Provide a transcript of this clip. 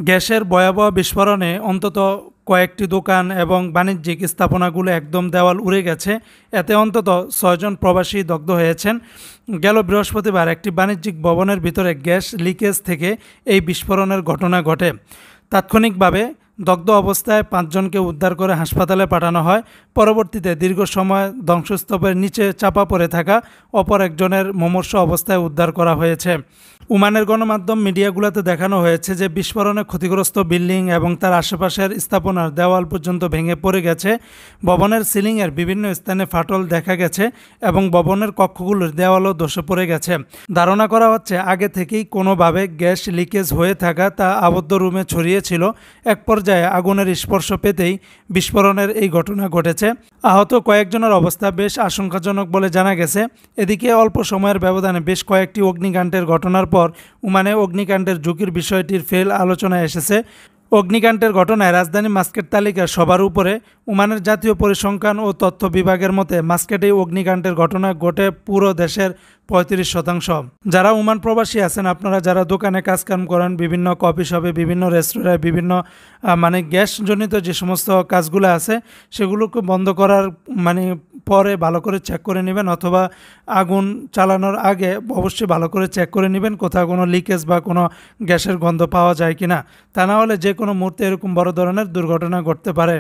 গ্যাসের ভয়াবহ বিস্ফোরণে অন্তত কয়েকটি দোকান এবং বাণিজ্যিক স্থাপনাগুলো একদম দেওয়াল উড়ে গেছে। এতে অন্তত ৬ জন প্রবাসী দগ্ধ হয়েছেন। গেল বৃহস্পতিবার একটি বাণিজ্যিক ভবনের ভিতরে গ্যাস লিকেজ থেকে এই বিস্ফোরণের ঘটনা ঘটে। তাৎক্ষণিকভাবে দগ্ধ অবস্থায় ৫ জনকে উদ্ধার করে হাসপাতালে পাঠানো হয়। পরবর্তীতে দীর্ঘ সময় ধ্বংসস্তূপের নিচে চাপা পড়ে থাকা অপর একজনের মুমূর্ষু অবস্থায় উদ্ধার করা হয়েছে। ওমানের গণমাধ্যম মিডিয়াগুলোতে দেখানো হয়েছে যে বিস্ফোরণে ক্ষতিগ্রস্ত বিল্ডিং এবং তার আশেপাশের স্থাপনার দেওয়াল পর্যন্ত ভেঙে পড়ে গেছে। ভবনের সিলিংয়ের বিভিন্ন স্থানে ফাটল দেখা গেছে এবং ভবনের কক্ষগুলোর দেওয়ালও ধসে পড়ে গেছে। ধারণা করা হচ্ছে আগে থেকেই কোনোভাবে গ্যাস লিকেজ হয়ে থাকা তা আবদ্ধ রুমে ছড়িয়েছিল। এক পর্যায়ে আগুনের স্পর্শ পেতেই বিস্ফোরণের এই ঘটনা ঘটেছে। আহত কয়েকজনের অবস্থা বেশ আশঙ্কাজনক বলে জানা গেছে। এদিকে অল্প সময়ের ব্যবধানে বেশ কয়েকটি অগ্নিকাণ্ডের ঘটনার পর ওমানে অগ্নিকাণ্ডের ঝুঁকির বিষয়টির ফের আলোচনায় এসেছে। অগ্নিকাণ্ডের ঘটনায় রাজধানী মাস্কেট তালিকার সবার উপরে। ওমানের জাতীয় পরিসংখ্যান ও তথ্য বিভাগের মতে মাস্কেটেই অগ্নিকাণ্ডের ঘটনা ঘটে পুরো দেশের ৩৫%। যারা ওমান প্রবাসী আছেন, আপনারা যারা দোকানে কাজকাম করেন, বিভিন্ন কফি শপে, বিভিন্ন রেস্তোরাঁয়, বিভিন্ন গ্যাসজনিত যে সমস্ত কাজগুলো আছে সেগুলোকে বন্ধ করার পরে ভালো করে চেক করে নেবেন, অথবা আগুন চালানোর আগে অবশ্যই ভালো করে চেক করে নেবেন কোথাও কোনো লিকেজ বা কোনো গ্যাসের গন্ধ পাওয়া যায় কিনা। তা না হলে যে কোনো মুহূর্তে এরকম বড় ধরনের দুর্ঘটনা ঘটতে পারে।